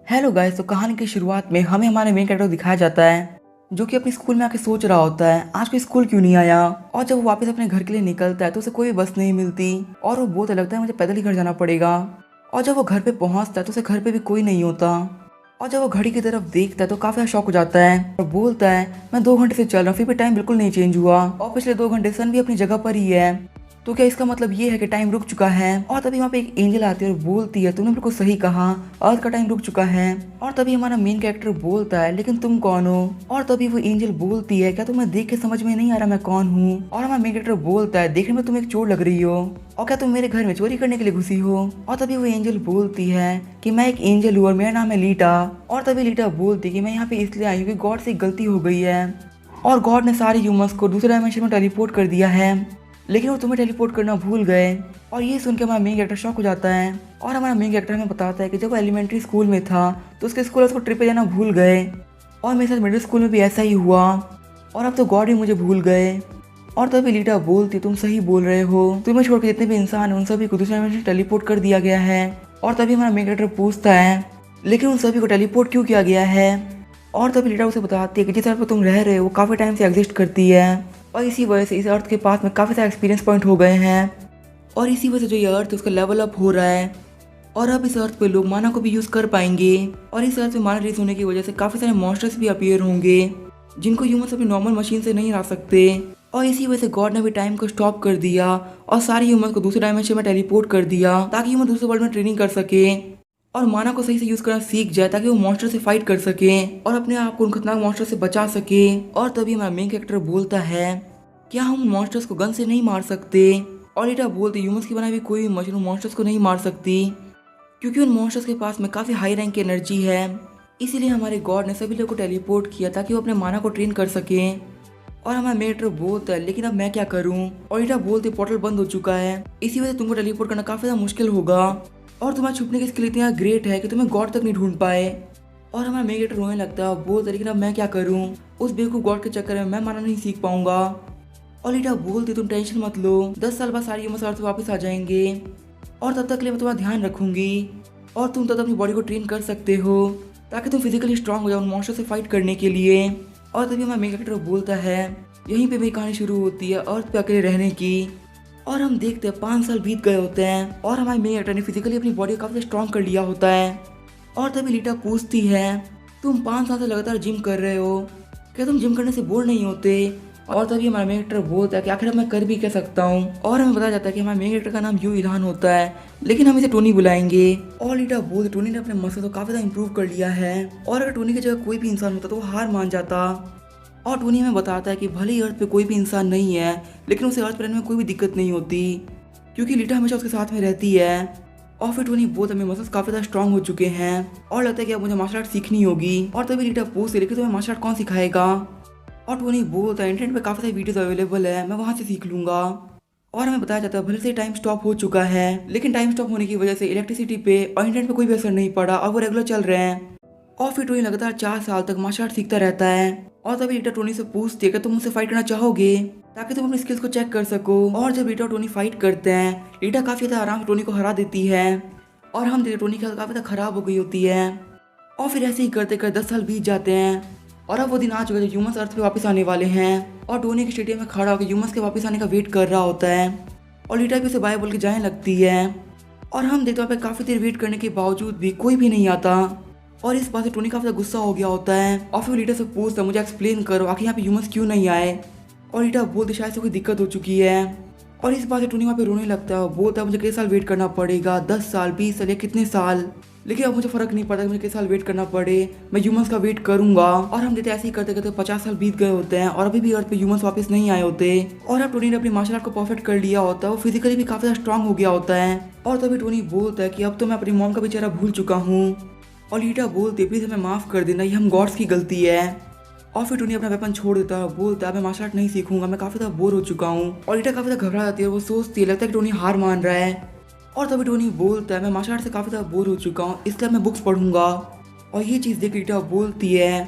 Hello guys. तो कहानी की शुरुआत में हमें हमारे मेन कैरेक्टर दिखाया जाता है जो कि अपने स्कूल में आके सोच रहा होता है आज कोई स्कूल क्यों नहीं आया। और जब वो वापस अपने घर के लिए निकलता है तो उसे कोई बस नहीं मिलती और वो बोलता लगता है मुझे पैदल ही घर जाना पड़ेगा। और जब वो घर पे पहुंचता है तो उसे घर पे भी कोई नहीं होता। और जब वो घड़ी की तरफ देखता है तो काफी शौक हो जाता है और बोलता है मैं 2 घंटे से चल रहा हूँ फिर भी टाइम बिल्कुल नहीं चेंज हुआ और पिछले 2 घंटे सन भी अपनी जगह पर ही है। तो क्या इसका मतलब ये है कि टाइम रुक चुका है। और तभी वहाँ पे एक एंजल आती है और बोलती है तुमने बिल्कुल सही कहा, अर्थ का टाइम रुक चुका है। और तभी हमारा मेन कैरेक्टर बोलता है लेकिन तुम कौन हो। और तभी वो एंजल बोलती है क्या तुम्हें देख के समझ में नहीं आ रहा मैं कौन हूँ। और हमारा मेन कैरेक्टर बोलता है देखने में तुम एक चोर लग रही हो और क्या तुम मेरे घर में चोरी करने के लिए घुसी हो। और तभी वो एंजल बोलती है कि मैं एक एंजल हूँ और मेरा नाम है लीटा। और तभी लीटा बोलती है कि मैं यहाँ पे इसलिए आई हूँ कि गॉड से एक गलती हो गई है और गॉड ने सारे ह्यूमंस को दूसरे डायमेंशन में टेलीपोर्ट कर दिया है लेकिन वो तुम्हें टेलीपोर्ट करना भूल गए। और ये सुन के हमारा मेन कैरेक्टर शॉक हो जाता है और हमारा मेन कैरेक्टर हमें बताता है कि जब वो एलिमेंट्री स्कूल में था तो उसके स्कूल उसको ट्रिप पे जाना भूल गए और मेरे साथ मिडिल स्कूल में भी ऐसा ही हुआ और अब तो गॉड ही मुझे भूल गए। और तभी लीटा बोलती तुम सही बोल रहे हो, तुम्हें छोड़ के जितने भी इंसान हैं उन सभी को दूसरे डायमेंशन टेलीपोर्ट कर दिया गया है। और तभी हमारा मेन कैरेक्टर पूछता है लेकिन उन सभी को टेलीपोर्ट क्यों किया गया है। और तभी लीटा उसे बताती है कि जिस अर्थ पर तुम रह रहे हो वो काफ़ी टाइम से एग्जिस्ट करती है और इसी वजह से इस अर्थ के पास में काफ़ी सारे एक्सपीरियंस पॉइंट हो गए हैं और इसी वजह से जो ये अर्थ है उसका लेवल अप हो रहा है और अब इस अर्थ पे लोग माना को भी यूज़ कर पाएंगे। और इस अर्थ पे माना रिलीज होने की वजह से काफ़ी सारे मॉन्स्टर्स भी अपीयर होंगे जिनको ह्यूमंस अपनी नॉर्मल मशीन से नहीं हरा सकते। और इसी वजह से गॉड ने भी टाइम को स्टॉप कर दिया और सारे ह्यूमंस को दूसरे डायमेंशन में टेलीपोर्ट कर दिया ताकि ह्यूमन दूसरे वर्ल्ड में ट्रेनिंग कर सके और माना को सही से यूज करना सीख जाए ताकि वो मॉन्स्टर से फाइट कर सके और अपने आप को उन खतरनाक मॉन्स्टर से बचा सके। और तभी हमारा मेन कैरेक्टर बोलता है क्या हम मॉन्स्टर्स को गन से नहीं मार सकते। और लीटा बोलती ह्यूमंस की बनाई हुई कोई भी मशीन मॉन्स्टर्स को नहीं मार सकती क्योंकि उन मॉन्स्टर्स के पास में काफ़ी हाई रैंक की एनर्जी है। इसीलिए हमारे गॉड ने सभी लोग को टेलीपोर्ट किया ताकि वो अपने माना को ट्रेन कर सके। और हमारा मेन कैरेक्टर बोलता है लेकिन अब मैं क्या करूं। और लीटा बोलती पोर्टल बंद हो चुका है इसी वजह से तुमको टेलीपोर्ट करना काफ़ी ज़्यादा मुश्किल होगा और तुम्हारा छुपने की स्किल इतना ग्रेट है कि तुम्हें गॉड तक नहीं ढूंढ पाए। और हमारा मेन कैरेक्टर रोने लगता है बोलता है लेकिन अब मैं क्या करूं, उस बेवकूफ गॉड के चक्कर में मैं माना नहीं सीख पाऊंगा। और लीटा बोलती तुम टेंशन मत लो, 10 साल बाद सारी ह्यूमंस अर्थ वापस आ जाएंगे और तब तक के लिए मैं तुम्हारा ध्यान रखूंगी और तुम तब अपनी बॉडी को ट्रेन कर सकते हो ताकि तुम फिजिकली स्ट्रांग हो जाओ उन मॉन्स्टर से फाइट करने के लिए। और तभी हमारा मेन कैरेक्टर बोलता है यहीं पे मेरी कहानी शुरू होती है अर्थ पे अकेले रहने की। और हम देखते हैं 5 साल बीत गए होते हैं और हमारे मेन एक्टर ने फिजिकली अपनी बॉडी को काफी स्ट्रॉन्ग कर लिया होता है। और तभी लीटा पूछती है तुम 5 साल से लगातार जिम कर रहे हो, क्या तुम जिम करने से बोर नहीं होते। और तभी हमारा मेन एक्टर बोलता है कि आखिर मैं कर भी क्या सकता हूँ। और हमें बताया जाता है कि हमारे मेन एक्टर का नाम यू इल्हान होता है लेकिन हम इसे टोनी बुलाएंगे। और लीटा बोलते टोनी ने अपने मसल को काफी ज्यादा इंप्रूव कर लिया है और अगर टोनी की जगह कोई भी इंसान होता तो वो हार मान जाता। और टोनी हमें बताता है कि भले ही अर्थ पे कोई भी इंसान नहीं है लेकिन उसे अर्थ पे रहने में कोई भी दिक्कत नहीं होती क्योंकि लीटा हमेशा उसके साथ में रहती है। और फिर टोनी बोलता है मेरे मसल्स काफ़ी ज़्यादा स्ट्रांग हो चुके हैं और लगता है कि अब मुझे मार्शल आर्ट सीखनी होगी। और तभी लीटा पूछती है लेकिन तुम्हें मार्शल आर्ट कौन सिखाएगा। और टोनी बोलता है इंटरनेट पे काफ़ी सारी वीडियोस अवेलेबल है, मैं वहाँ से सीख लूँगा। और हमें बताया जाता है भले से टाइम स्टॉप हो चुका है लेकिन टाइम स्टॉप होने की वजह से इलेक्ट्रिसिटी पे और इंटरनेट पे कोई भी असर नहीं पड़ा और वो रेगुलर चल रहे हैं। और फिर टोनी लगातार 4 साल तक मार्शल आर्ट सीखता रहता है। और तभी लीटा टोनी से पूछती है कि तुम मुझसे फाइट करना चाहोगे ताकि तुम अपनी स्किल्स को चेक कर सको। और जब लीटा और टोनी फाइट करते हैं लीटा काफी ज्यादा आराम से टोनी को हरा देती है और हम देखते टोनी की हालत काफी ज्यादा खराब हो गई होती है। और फिर ऐसे ही करते करते 10 साल बीत जाते हैं और अब वो दिन आ चुका है जब ह्यूमंस अर्थ पे वापस आने वाले हैं। और टोनी के स्टेडियम में खड़ा होकर ह्यूमंस के वापस आने का वेट कर रहा होता है और लीटा भी उसे बाय बोल के जाने लगती है। और हम देखते हैं काफी देर वेट करने के बावजूद भी कोई भी नहीं आता और इस बात से टोनी काफी गुस्सा हो गया होता है। और फिर लीटा से पूछता है मुझे एक्सप्लेन करो आखिर यहाँ पे ह्यूमंस क्यों नहीं आए। और लीटा बोलते शायद से कोई दिक्कत हो चुकी है और इस बात से टोनी वहाँ पे रोने लगता है, बोलता है मुझे कई साल वेट करना पड़ेगा, 10 साल 20 साल या कितने साल, लेकिन अब मुझे फर्क नहीं पड़ता मुझे कई साल वेट करना पड़े, मैं ह्यूमंस का वेट करूंगा। और हम देखते ऐसे ही करते करते 50 साल बीत गए होते हैं और अभी भी अर्थ पे ह्यूमंस वापस नहीं आए होते। और अब टोनी ने अपनी मार्शल आर्ट को परफेक्ट कर लिया होता है, वो फिजिकली भी काफी स्ट्रांग हो गया होता है। और तभी टोनी बोलता है कि अब तो मैं अपनी मॉम का भी चेहरा भूल चुका हूँ। और लीटा बोलती प्लीज हमें माफ कर देना, ये हम गॉड्स की गलती है। और फिर टोनी अपना वेपन छोड़ देता है, बोलता है मैं मार्शल आर्ट नहीं सीखूंगा, मैं काफी ज्यादा बोर हो चुका हूँ। और लीटा काफी ज्यादा घबरा जाती है, वो सोचती है लगता है कि टोनी हार मान रहा है। और तभी टोनी बोलता है मैं मार्शल आर्ट से काफी ज्यादा बोर हो चुका हूँ इसलिए मैं बुक्स पढ़ूंगा। और ये चीज़ देख लीटा बोलती है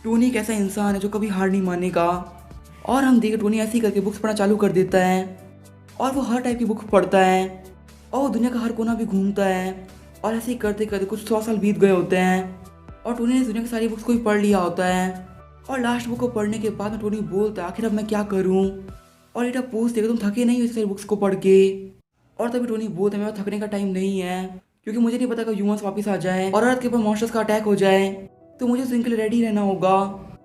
टोनी एक ऐसा इंसान है जो कभी हार नहीं मानेगा। और हम देखे टोनी ऐसे ही करके बुक्स पढ़ना चालू कर देता है और वो हर टाइप की बुक पढ़ता है और वो दुनिया का हर कोना भी घूमता है। और ऐसे ही करते करते कुछ 100 साल बीत गए होते हैं और टोनी ने दुनिया की सारी बुक्स को भी पढ़ लिया होता है। और लास्ट बुक को पढ़ने के बाद में टोनी बोलता है आखिर अब मैं क्या करूँ। और लीटा पूछते तुम थके नहीं हो इस सारी बुक्स को पढ़ के। और तभी टोनी बोलता है मेरा थकने का टाइम नहीं है, क्योंकि मुझे नहीं पता कब ह्यूमंस वापस आ जाए और अर्थ के ऊपर मॉन्स्टर्स का अटैक हो जाए, तो मुझे उस दिन के लिए रेडी रहना होगा।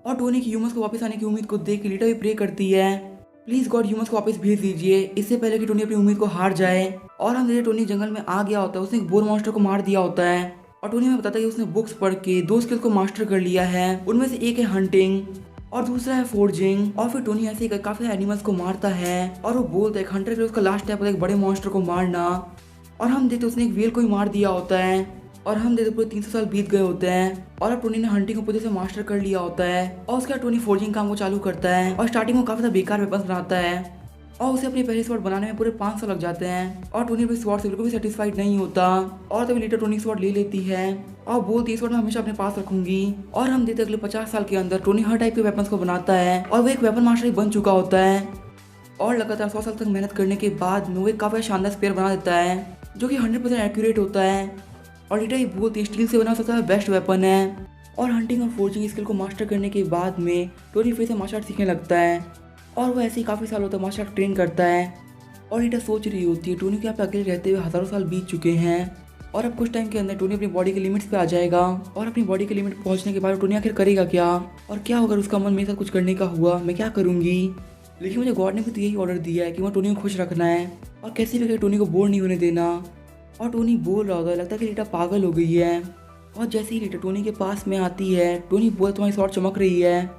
और टोनी की ह्यूमंस को वापस आने की उम्मीद को देख के लीटा भी प्रे करती है प्लीज गॉड ह्यूमंस को वापस भेज दीजिए, इससे पहले कि टोनी अपनी उम्मीद को हार जाए। और हम टोनी जंगल में आ गया होता है, उसने एक बोर मॉन्स्टर को मार दिया होता है। और टोनी में बताता है कि उसने बुक्स पढ़ के 2 स्किल्स को मास्टर कर लिया है, उनमें से एक है हंटिंग और दूसरा है फोर्जिंग। और फिर टोनी ऐसे ही काफी एनिमल्स को मारता है और वो बोलता है हंटर के लिए उसका लास्ट स्टेप होता है एक बड़े मॉन्स्टर को मारना। और हम देखते उसने एक व्हेल को ही मार दिया होता है। और हम देखते पूरे 300 साल बीत गए होते हैं और अब टोनी ने हंटिंग को पूरे से मास्टर कर लिया होता है। और उसके बाद टोनी फोर्जिंग काम को चालू करता है और स्टार्टिंग में काफी ज्यादा बेकार वेपन्स बनाता है और उसे अपनी पहली स्वॉर्ड बनाने में पूरे 5 साल लग जाते हैं। और टोनी अपनी स्वॉर्ड से बिल्कुल भी सेटिस्फाइड नहीं होता और तभी लीटर टोनी स्वॉर्ड ले लेती है और बोलती है स्वॉर्ड मैं हमेशा अपने पास रखूंगी। और हम देखते अगले 50 साल के अंदर टोनी हर टाइप के वेपन्स को बनाता है और वो एक वेपन मास्टर ही बन चुका होता है। और लगातार 100 साल तक मेहनत करने के बाद में वो एक काफी शानदार स्पेयर बना देता है जो कि 100% एक्यूरेट होता है। और लीटा ही बोलती है स्टील से बना सकता है बेस्ट वेपन है। और हंटिंग और फोर्जिंग स्किल को मास्टर करने के बाद में टोनी फिर से मार्शल आर्ट सीखने लगता है और वो ऐसे ही काफ़ी सालों तक मार्शल आर्ट ट्रेन करता है। और लीटा सोच रही होती है टोनी के यहाँ पे अकेले रहते हुए हज़ारों साल बीत चुके हैं और अब कुछ टाइम के अंदर टोनी अपनी बॉडी के लिमिट्स पे आ जाएगा। और अपनी बॉडी के लिमिट पहुंचने के बाद टोनी आखिर करेगा क्या और क्या होगा उसका मन मेरे साथ कुछ करने का हुआ मैं क्या करूँगी। लेकिन मुझे गॉड ने भी तो यही ऑर्डर दिया है कि मैं टोनी को खुश रखना है और कैसे भी टोनी को बोर नहीं होने देना। और टोनी बोल रहा होता है लगता है कि लीटा पागल हो गई है। और जैसे ही लीटा टोनी के पास में आती है टोनी बोल तुम्हारी स्वॉर्ड चमक रही है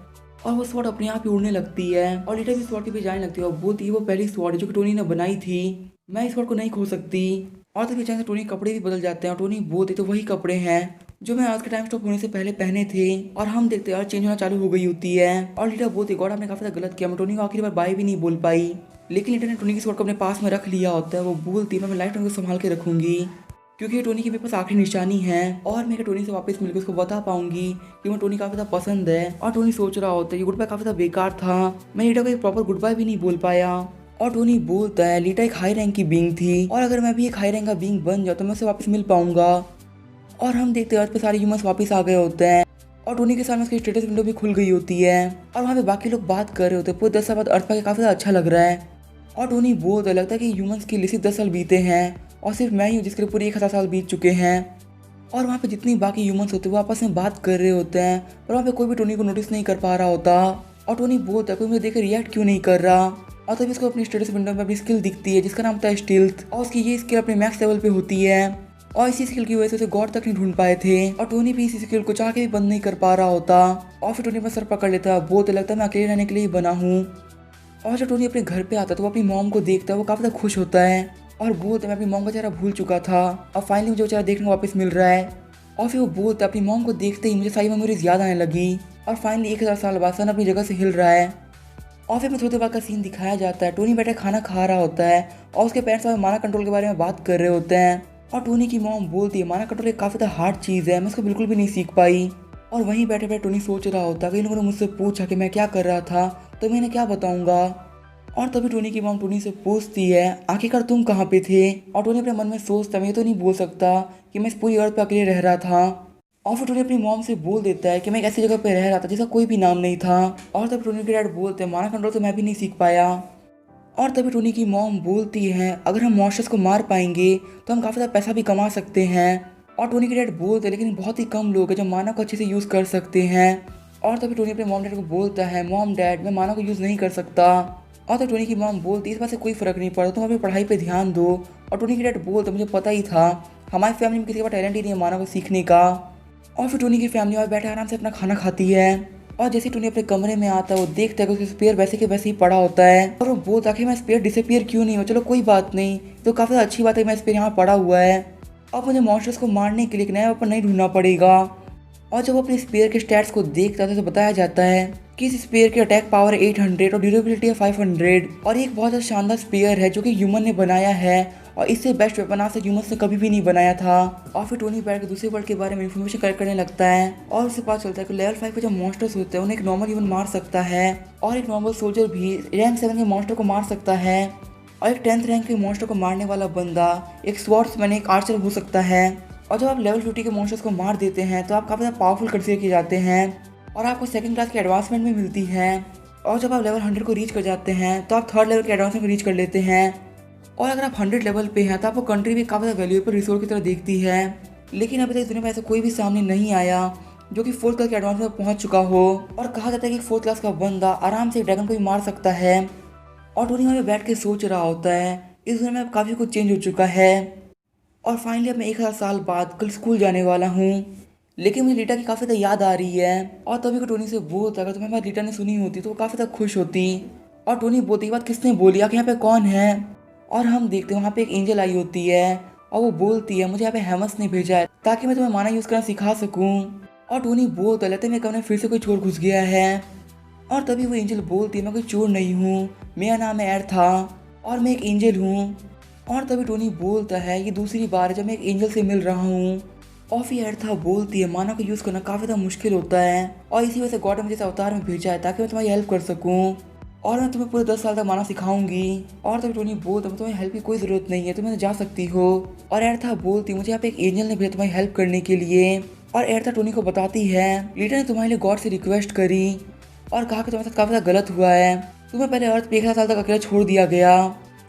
और वो स्वॉर्ड अपने आप ही उड़ने लगती है। और लीटा भी स्वॉर्ड के पीछे जाने लगती है और बोलती है वो पहली स्वॉर्ड है जो कि टोनी ने बनाई थी, मैं इस स्वॉर्ड को नहीं खो सकती। और तभी अचानक से टोनी के कपड़े भी बदल जाते हैं और टोनी बोलती तो वही कपड़े हैं जो मैं आज के टाइम स्टॉप होने से पहले पहने थे। और हम देखते हैं और चेंज होना चालू हो गई होती है और लीटा बोलती गॉड आपने काफी गलत किया, मैं टोनी को आखिरी बार बाय भी नहीं बोल पाई। लेकिन लीटा ने टोनी की स्वॉर्ड को अपने पास में रख लिया होता है। वो बोलती है मैं लाइफ टाइम को संभाल के रखूंगी क्योंकि ये टोनी की मेरे पास आखिरी निशानी है और मैं टोनी से वापस मिलकर उसको बता पाऊंगी कि मैं टोनी काफी ज्यादा पसंद है। और टोनी सोच रहा होता है ये गुड बाय काफी ज्यादा बेकार था, मैं लीटा को एक प्रॉपर गुड बाय भी नहीं बोल पाया। और टोनी बोलता है लीटा एक हाई रैंक की बीइंग थी और अगर मैं भी एक हाई रैंक का बीइंग बन जाऊँ तो मैं उससे वापस मिल पाऊंगा। और हम देखते हैं अर्थ पे सारे ह्यूमंस वापस आ गए होते हैं और टोनी के सामने उसकी स्टेटस विंडो भी खुल गई होती है और वहाँ पे बाकी लोग बात कर रहे होते हैं। पूरे 10 साल बाद अर्थ पे काफी ज्यादा अच्छा लग रहा है। और टोनी बोलता लगता है कि ह्यूमंस के लिए सिर्फ 10 साल बीते हैं और सिर्फ मैं ही हूँ जिसके लिए पूरे 1000 साल बीत चुके हैं। और वहाँ पे जितनी बाकी ह्यूमंस होते हैं वो आपस में बात कर रहे होते हैं पर वहाँ पे कोई भी टोनी को नोटिस नहीं कर पा रहा होता। और टोनी बोलता है कोई मुझे देख रिएक्ट क्यों नहीं कर रहा। और तभी उसको अपनी स्टेटस विंडो में अपनी स्किल दिखती है जिसका नाम होता है स्टील्थ और उसकी ये स्किल अपने मैक्स लेवल पे होती है और इसी स्किल की वजह से उसे गॉड तक नहीं ढूंढ पाए थे। और टोनी भी इसी स्किल को चाह के भी बंद नहीं कर पा रहा होता और फिर टोनी अपना सर पकड़ लेता, बोलते लगता है मैं अकेले रहने के लिए ही बना हूँ। और जब टोनी अपने घर पे आता है तो वो अपनी मॉम को देखता है, वो काफी ज्यादा खुश होता है और बोलता है मैं अपनी मॉम का चेहरा भूल चुका था और फाइनली मुझे वो चेहरा देखने को वापस मिल रहा है। और फिर वो बोलता है अपनी मॉम को देखते ही मुझे सारी मेमोरीज याद आने लगी और फाइनली 1000 साल बाद सन अपनी जगह से हिल रहा है। और फिर में थोड़ी देर बाद का सीन दिखाया जाता है, टोनी बैठे खाना खा रहा होता है और उसके पेरेंट्स माना कंट्रोल के बारे में बात कर रहे होते हैं। और टोनी की मॉम बोलती है माना कंट्रोल एक काफ़ी हार्ड चीज़ है, मैं इसको बिल्कुल भी नहीं सीख पाई। और वहीं बैठे बैठे टोनी सोच रहा होता है कि इन लोगों ने मुझसे पूछा कि मैं क्या कर रहा था तो मैं इन्हें क्या बताऊंगा। और तभी टोनी की मॉम टोनी से पूछती है आखिरकार तुम कहाँ पे थे। और टोनी अपने मन में सोचता मैं ये तो नहीं बोल सकता कि मैं इस पूरी अर्थ पे अकेले रह रहा था। और फिर टोनी अपनी मॉम से बोल देता है कि मैं एक ऐसी जगह पे रह रहा था जिसका कोई भी नाम नहीं था। और तभी टोनी के डैड बोलते हैं माना कंट्रोल तो मैं भी नहीं सीख पाया। और तभी टोनी की मॉम बोलती है अगर हम मॉन्स्टर्स को मार पाएंगे तो हम काफ़ी ज़्यादा पैसा भी कमा सकते हैं। और टोनी के डैड बोलते हैं लेकिन बहुत ही कम लोग हैं जो मानव को अच्छे से यूज़ कर सकते हैं। और तभी टोनी अपने मॉम डैड को बोलता है मॉम डैड मैं मानव को यूज़ नहीं कर सकता। और तो टोनी की मॉम बोलती इस बात से कोई फ़र्क नहीं पड़ता, तुम अपनी पढ़ाई पे ध्यान दो। और टोनी के डैड बोलते मुझे पता ही था, हमारी फैमिली में किसी का टैलेंट ही नहीं है मानव को सीखने का। और फिर टोनी की फैमिली और बैठे आराम से अपना खाना खाती है। और जैसे टोनी अपने कमरे में आता है वो देखता है कि उसका स्पेयर वैसे के वैसे ही पड़ा होता है और वो बोलता है कि मैं स्पेयर डिसअपियर क्यों नहीं हो, चलो कोई बात नहीं, तो काफ़ी अच्छी बात है मैं स्पेयर यहाँ पड़ा हुआ है। अब मुझे मॉन्स्टर्स को मारने के लिए एक नया वेपन नहीं ढूंढना पड़ेगा। और जब वो अपने स्पेयर के स्टैट्स को देखता है तो बताया जाता है कि इस स्पेयर की अटैक पावर है 800 और ड्यूरेबिलिटी है 500 और एक बहुत शानदार स्पेयर है जो कि ह्यूमन ने बनाया है और इससे बेस्ट वेपन आज तक ह्यूमंस ने कभी भी नहीं बनाया था। और फिर टोनी बैठ के दूसरे वर्ल्ड के बारे में इन्फॉर्मेशन कलेक्ट करने लगता है और उससे पता चलता है कि लेवल 5 पे जो मॉन्स्टर्स होते हैं उन्हें एक नॉर्मल ह्यूमन मार सकता है और एक नॉर्मल सोल्जर भी रैंक 7 के मॉन्स्टर को मार सकता है और एक 10th रैंक के मॉन्स्टर को मारने वाला बंदा एक स्वॉर्ड्समैन एक आर्चर हो सकता है। और जब आप लेवल 50 के मॉन्स्टर्स को मार देते हैं तो आप काफ़ी ज़्यादा पावरफुल कंसीडर किए जाते हैं और आपको सेकंड क्लास की एडवांसमेंट भी मिलती है। और जब आप लेवल 100 को रीच कर जाते हैं तो आप थर्ड लेवल के एडवांसमेंट को रीच कर लेते हैं। और अगर आप 100 लेवल पे हैं तो आपको कंट्री भी काफ़ी ज़्यादा वैल्यूएबल रिसोर्स की तरह देखती है। लेकिन अभी तक इस दुनिया में ऐसा कोई भी सामने नहीं आया जो कि फोर्थ क्लास के एडवांस में पहुंच चुका हो। और कहा जाता है कि फोर्थ क्लास का बंदा आराम से ड्रैगन को भी मार सकता है। और टोनी वहाँ पे बैठ के सोच रहा होता है इस दुनिया में अब काफ़ी कुछ चेंज हो चुका है। और फाइनली अब मैं 1000 साल बाद कल स्कूल जाने वाला हूँ। लेकिन मुझे रीटा की काफ़ी ज़्यादा याद आ रही है। और तभी को टोनी से बोलता अगर तुम्हें बात रीटा ने सुनी होती तो वो काफ़ी ज़्यादा खुश होती। और टोनी बोलती ये बात किसने बोली, आखिर यहाँ पे कौन है। और हम देखते हैं वहाँ पे एक एंजल आई होती है और वो बोलती है मुझे यहाँ पे हेमस ने भेजा है ताकि मैं तुम्हें माना यूज़ करना सिखा सकूँ। और टोनी बोलता लगता है मेरे कमरे में फिर से कोई चोर घुस गया है। और तभी वो एंजल बोलती है मैं कोई चोर नहीं हूँ, मेरा नाम है एर्था और मैं एक एंजल हूँ। और तभी टोनी बोलता है ये दूसरी बार है जब मैं एक एंजल से मिल रहा हूँ। और फिर एर्था बोलती है माना को यूज़ करना काफ़ी ज़्यादा मुश्किल होता है और इसी वजह से गॉड ने मुझे इस अवतार में भेजा है ताकि मैं तुम्हारी हेल्प कर सकूँ और मैं तुम्हें पूरे 10 साल तक माना सिखाऊंगी। और तभी टोनी बोलता है तुम्हें हेल्प की कोई ज़रूरत नहीं है, तुम्हें जा सकती हो। और एर्था बोलती मुझे यहाँ पे एक एंजल ने भेजा तुम्हारी हेल्प करने के लिए। और एर्था टोनी को बताती है लीडर ने तुम्हारे लिए गॉड से रिक्वेस्ट करी और कहा कि तुम्हारे साथ काफ़ी ज़्यादा गलत हुआ है, तुम्हें पहले अर्थ पे 1000 साल तक अकेला छोड़ दिया गया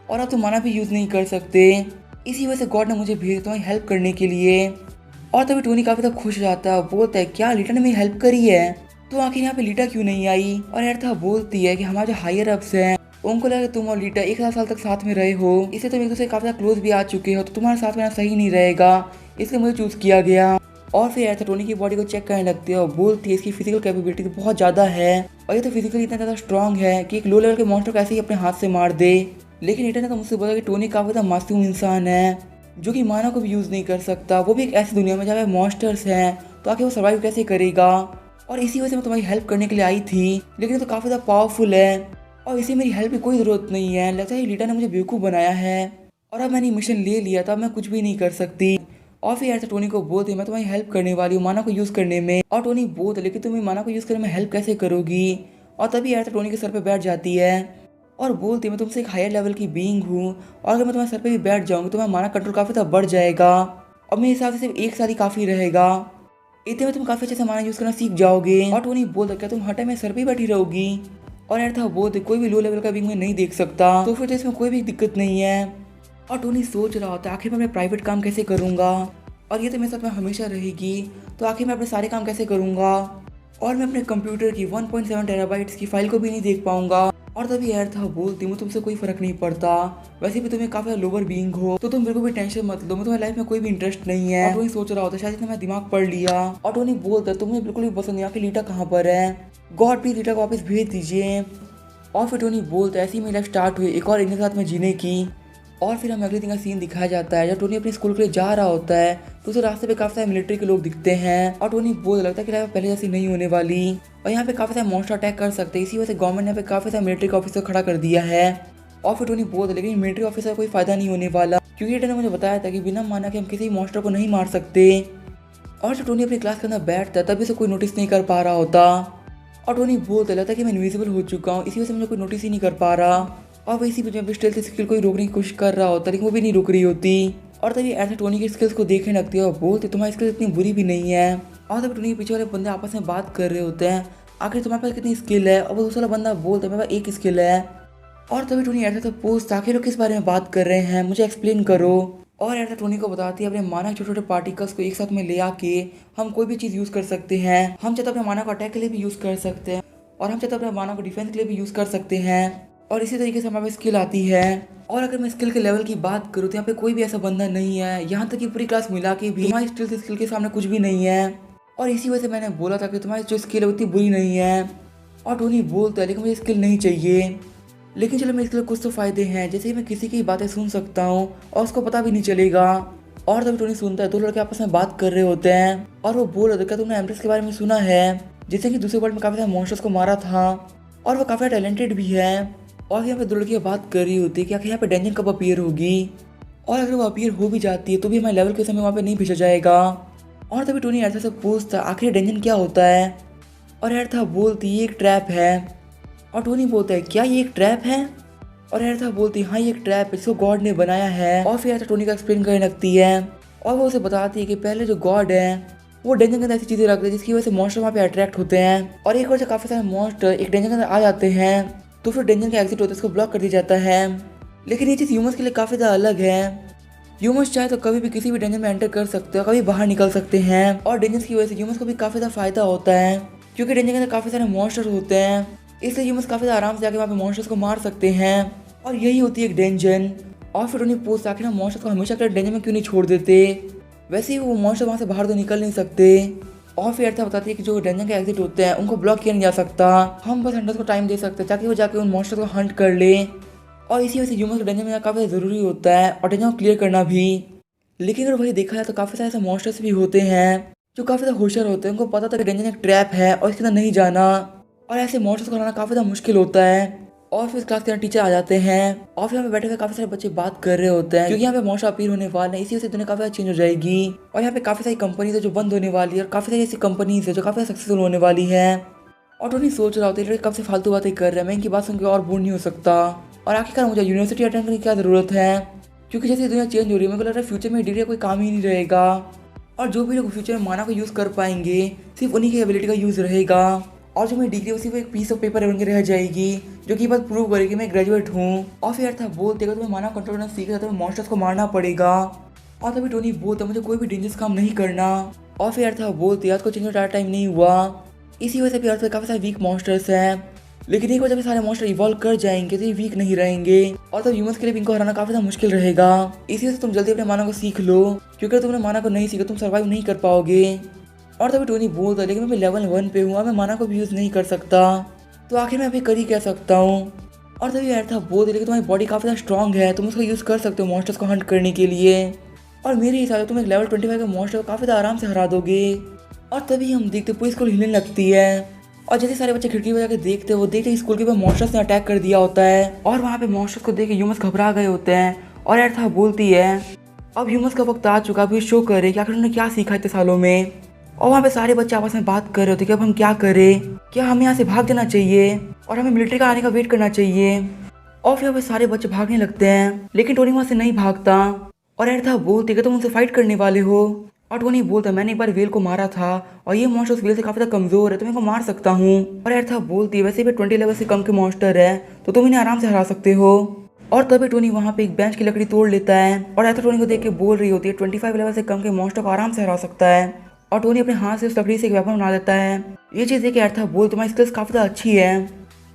और अब तुम माना भी यूज़ नहीं कर सकते, इसी वजह से गॉड ने मुझे भेजा तुम्हारी हेल्प करने के लिए। और तभी टोनी काफ़ी ज़्यादा खुश हो जाता है, बोलता है क्या लीटा ने मेरी हेल्प करी है, तो आखिर यहाँ पे लीटा क्यों नहीं आई। और एर्था बोलती है कि हमारे जो हायर अप्स हैं उनको लगा तुम और लीटा 1000 साल तक साथ में रहे हो, इससे तुम एक दूसरे काफ़ी ज़्यादा क्लोज भी आ चुके हो, तो तुम्हारे साथ में सही नहीं रहेगा, इसलिए मुझे चूज़ किया गया। और फिर एर्था टोनी की बॉडी को चेक करने लगती है और बोलती है इसकी फिजिकल कैपेबिलिटी तो बहुत ज़्यादा है और ये तो फिजिकली इतना ज़्यादा स्ट्रांग है कि एक लो लेवल के मॉन्स्टर को ऐसे ही अपने हाथ से मार दे। लेकिन लीटा ने तो मुझसे बोला कि टोनी काफ़ी ज़्यादा मासूम इंसान है जो कि माना को भी यूज़ नहीं कर सकता, वो भी एक ऐसी दुनिया में जहाँ पे मॉन्स्टर्स हैं, तो आखिर वो सर्वाइव कैसे करेगा। और इसी वजह से मैं तुम्हारी हेल्प करने के लिए आई थी, लेकिन ये तो काफ़ी ज़्यादा पावरफुल है और इसे मेरी हेल्प की कोई ज़रूरत नहीं है, लगता है लीटा ने मुझे बेवकूफ़ बनाया है और अब मैंने मिशन ले लिया था, मैं कुछ भी नहीं कर सकती। और फिर ऐसा टोनी को बोलते मैं तुम्हारी हेल्प करने वाली हूँ माना को यूज़ करने में। और टोनी बोलते लेकिन तुम्हें माना को यूज़ करने में हेल्प कैसे करोगी। और तभी ऐसा टोनी के सर पे बैठ जाती है और बोलती मैं तुमसे एक हायर लेवल की बीइंग हूँ और अगर मैं तुम्हारे सर पे भी बैठ जाऊँगी तो मेरा माना कंट्रोल काफ़ी ज़्यादा बढ़ जाएगा और मेरे हिसाब से सिर्फ एक साल ही काफ़ी रहेगा, इतने में तुम काफ़ी अच्छे से माना यूज़ करना सीख जाओगे। और टोनी बोलता क्या तुम हर टाइम मेरे सर पे ही बैठी रहोगी। और यार था बोलते कोई भी लो लेवल का बीइंग मैं नहीं देख सकता, तो फिर तो इसमें कोई भी दिक्कत नहीं है। और टोनी सोच रहा होता है आखिर मैं अपने प्राइवेट काम कैसे करूँगा और ये तो मेरे साथ में हमेशा रहेगी, तो आखिर मैं अपने सारे काम कैसे करूँगा और मैं अपने कंप्यूटर की 1.7 टेराबाइट्स की फाइल को भी नहीं देख पाऊंगा। और तभी यार था बोलती मुझे तुमसे कोई फर्क नहीं पड़ता, वैसे भी तुम्हें काफी लोअर बीइंग हो तो तुम बिल्कुल भी टेंशन मत लो, मैं तुम्हारी लाइफ में कोई भी इंटरेस्ट नहीं है। और टोनी सोच रहा होता शायद इसने मेरा दिमाग पढ़ लिया। और टोनी बोलता तुम्हें बिल्कुल भी पसंद नहीं आखिर लीटा कहाँ पर है, गॉड प्लीज लीटा को वापस भेज दीजिए। और फिर टोनी बोलता ऐसी मेरी लाइफ स्टार्ट हुई एक और इनके साथ में जीने की। और फिर हमें अगले दिन का सीन दिखाया जाता है जब टोनी अपने स्कूल के लिए जा रहा होता है तो उसे रास्ते पे काफी सारे मिलिट्री के लोग दिखते हैं और टोनी बोलने लगता है कि लाइफ पहले जैसी नहीं होने वाली और यहाँ पे काफी सारे मॉन्स्टर अटैक कर सकते हैं, इसी वजह से गवर्नमेंट ने यहाँ पे काफी सारे मिलिट्री ऑफिसर खड़ा कर दिया है। और फिर टोनी बोलता लेकिन मिलिट्री ऑफिसर कोई फायदा नहीं होने वाला क्योंकि रीटा ने मुझे बताया था कि बिना माना कि हम किसी मॉन्स्टर को नहीं मार सकते। और जब टोनी अपनी क्लास के अंदर बैठता तभी से कोई नोटिस नहीं कर पा रहा होता और टोनी बोलता लगता कि मैं इनविजिबल हो चुका हूँ, इसी वजह से मुझे कोई नोटिस ही नहीं कर पा रहा। और वैसी भी स्टेल्थ स्किल को रोकने की कोशिश कर रहा होता लेकिन वो भी नहीं रुक रही होती। और तभी ऐसे टोनी की स्किल्स को देखने लगती है और बोलती तुम्हारी स्किल्स इतनी बुरी भी नहीं है। और तभी टोनी के पीछे वाले बंदे आपस में बात कर रहे होते हैं आखिर तुम्हारे पास कितनी स्किल है, और वो दूसरा बंदा बोलता है मेरे पास एक स्किल है। और तभी टोनी ऐसा तो पूछता आखिर लोग किस बारे में बात कर रहे हैं, मुझे एक्सप्लेन करो। और ऐसा टोनी को बताती है अपने माना छोटे छोटे पार्टिकल्स को एक साथ में ले आके हम कोई भी चीज़ यूज़ कर सकते हैं, हम चाहे तो अपने माना को अटैक के लिए भी यूज़ कर सकते हैं और हम चाहे तो अपने माना को डिफेंस के लिए भी यूज़ कर सकते हैं। और इसी तरीके से हमारे स्किल आती है। और अगर मैं स्किल के लेवल की बात करूँ तो यहाँ पे कोई भी ऐसा बंदा नहीं है, यहाँ तक कि पूरी क्लास मिला के भी हमारी स्किल के सामने कुछ भी नहीं है। और इसी वजह से मैंने बोला था कि तुम्हारी जो स्किल है उतनी बुरी नहीं है। और टोनी बोलता है लेकिन मुझे स्किल नहीं चाहिए, लेकिन चलो मेरे स्किल कुछ तो फायदे हैं जैसे मैं किसी की बातें सुन सकता हूँ और उसको पता भी नहीं चलेगा। और तभी टोनी सुनता है दो लड़के आपस में बात कर रहे होते हैं और वो बोल रहे थे क्या तुमने एम्प्रेस के बारे में सुना है, जिससे कि दूसरे वर्ल्ड में काफी सारे मॉन्स्टर्स को मारा था और वो काफी टैलेंटेड भी है। और यहाँ पे दो लड़कियाँ बात कर रही होती है कि आखिर यहाँ पे डेंजन कब अपीयर होगी और अगर वो अपीयर हो भी जाती है तो भी हमारे लेवल के समय वहाँ पे नहीं भेजा जाएगा। और तभी टोनी ऐसा से पूछता आखिर डेंजन क्या होता है और एर्था बोलती ये एक ट्रैप है। और टोनी बोलता है क्या ये एक ट्रैप है, और एर्था बोलती हाँ ये एक ट्रैप है जिसको गॉड ने बनाया है। और फिर एर्था टोनी का एक्सप्लेन करने लगती है और वो उसे बताती है कि पहले जो गॉड है वो डेंजर के अंदर ऐसी चीज़ें रखते हैं जिसकी वजह से मॉन्स्टर वहाँ पे अट्रैक्ट होते हैं, और एक बार जब काफ़ी सारे मॉन्स्टर एक डेंजर के अंदर आ जाते हैं तो फिर डेंजर का एग्जिट होता है, उसको ब्लॉक कर दिया जाता है। लेकिन ये चीज़ ह्यूमंस के लिए काफ़ी ज़्यादा अलग है। ह्यूमंस चाहे तो कभी भी किसी भी डेंजर में एंटर कर सकते हैं, कभी बाहर निकल सकते हैं, और डेंजर की वजह से ह्यूमंस को भी काफ़ी ज़्यादा फायदा होता है क्योंकि डेंजर के अंदर काफ़ी सारे मॉन्स्टर होते हैं, इसलिए ह्यूमंस काफ़ी ज़्यादा आराम से जाके वहाँ पे मॉन्स्टर्स को मार सकते हैं। और यही होती है एक डेंजर। और फिर उन्हें पूछता कि ना मॉन्स्टर्स को हमेशा के डेंजर में क्यों नहीं छोड़ देते, वैसे ही वो मॉन्स्टर वहाँ से बाहर तो निकल नहीं सकते। और फिर अर्था बताती है कि जो डेंजर के एग्जिट होते हैं उनको ब्लॉक किया नहीं जा सकता, हम बस हंटर्स को टाइम दे सकते हैं ताकि वो जाके उन मॉन्स्टर्स को हंट कर ले। और इसी वजह से ह्यूमंस को डेंजर में काफ़ी ज़रूरी होता है और डेंजर को क्लियर करना भी। लेकिन अगर वही देखा जाए तो काफ़ी सारे ऐसे मॉन्स्टर्स भी होते हैं जो काफ़ी ज़्यादा होशियार होते हैं, उनको पता था कि डेंजर एक ट्रैप है और इसके अंदर नहीं जाना, और ऐसे मॉन्स्टर्स को हराना काफ़ी ज़्यादा मुश्किल होता है। और फिर क्लास के अंदर टीचर आ जाते हैं और फिर यहाँ पे बैठे हुए काफ़ी सारे बच्चे बात कर रहे होते हैं क्योंकि यहाँ पे मॉन्स्टर अपीयर होने वाले हैं, इसी वजह से दुनिया काफ़ी ज़्यादा चेंज हो जाएगी। और यहाँ पे काफ़ी सारी कंपनीज है जो बंद होने वाली है और काफ़ी सारी ऐसी कंपनीज है जो काफ़ी सक्सेसफुल होने वाली है। और टोनी सोच रहा होता है लड़के कब से फालतू बातें कर रहे हैं, मैं इनकी बात सुनकर और बोर नहीं हो सकता, और आखिरकार मुझे यूनिवर्सिटी अटेंड करने की क्या ज़रूरत है क्योंकि जैसे दुनिया चेंज हो रही है मेरे को लग रहा है फ्यूचर में डिग्री का कोई काम ही नहीं रहेगा, और जो भी लोग फ्यूचर में माना को यूज़ कर पाएंगे सिर्फ उन्हीं की एबिलिटी का यूज़ रहेगा, और जो मेरी डिग्री है सिर्फ एक पीस ऑफ पेपर बन के रह जाएगी जो कि बात प्रूव करेगी मैं ग्रेजुएट हूँ। और फिर अर्थ बोलते अगर तुम्हें माना कंट्रोल करना सीखा तो मॉन्स्टर्स को मारना पड़ेगा, और तभी टोनी बोलता मुझे कोई भी डेंजरस काम नहीं करना। और फिर अर्थ बोलती आज को चेंज ज़्यादा टाइम नहीं हुआ, इसी वजह से भी अर्थ में काफ़ी सारे वीक मॉन्स्टर्स हैं, लेकिन एक बार जब सारे मॉन्स्टर इवॉल्व कर जाएंगे तो ये वीक नहीं रहेंगे और तब ह्यूमंस के लिए भी इनको हराना काफी ज़्यादा मुश्किल रहेगा। इसी वजह से तुम जल्दी अपने माना को सीख लो क्योंकि अगर तुमने माना को नहीं सीखा तुम सर्वाइव नहीं कर पाओगे। और तभी टोनी बोलता लेकिन मैं लेवल 1 पे हूँ, मैं माना को भी यूज़ नहीं कर सकता, तो आखिर मैं अभी कर ही क्या सकता हूँ। और तभी अर्थ बोलते लेकिन तुम्हारी बॉडी काफ़ी ज़्यादा स्ट्रॉन्ग है, तुम उसका यूज़ कर सकते हो मॉन्स्टर्स को हंट करने के लिए, और मेरे हिसाब से तुम एक लेवल 25 का मॉन्स्टर को काफ़ी ज़्यादा आराम से हरा दोगे। और तभी हम देखते पूरी स्कूल हिलने लगती है, और जैसे सारे बच्चे खिड़की पर जाकर देखते हैं वो देखते हैं स्कूल के ऊपर मॉन्स्टर्स ने अटैक कर दिया होता है, और वहाँ पे मॉन्स्टर्स को देख के ह्यूमंस घबरा गए होते हैं। और अर्था बोलती है अब ह्यूमंस का वक्त आ चुका, अभी शो करे कि आखिर उन्होंने क्या सीखा इतने सालों में। और वहाँ पे सारे बच्चे आपस में बात कर रहे होते कि अब हम क्या करें, क्या हमें यहाँ से भाग जाना चाहिए और हमें मिलिट्री का आने का वेट करना चाहिए। और फिर वहाँ पे सारे बच्चे भागने लगते हैं लेकिन टोनी वहाँ से नहीं भागता, और अर्था बोलती है तुम उनसे फाइट करने वाले हो। और टोनी बोलता मैंने एक बार वेल को मारा था और ये मॉन्स्टर उस वेल से काफी ज्यादा कमजोर है तो मैं इनको मार सकता हूँ। और अर्था बोलती है वैसे भी 20 लेवल से कम के मॉन्स्टर है तो तुम इन्हें आराम से हरा सकते हो। और तभी टोनी वहाँ पे एक बेंच की लकड़ी तोड़ लेता है और अर्था टोनी को देख के बोल रही होती है 25 लेवल से कम के मॉन्स्टर को आराम से हरा सकता है, और टोनी अपने हाथ से उस लकड़ी से एक वेपन बना देता है। ये चीज़ देख के अर्था बोल तुम्हारी स्किल्स काफी ज्यादा अच्छी है,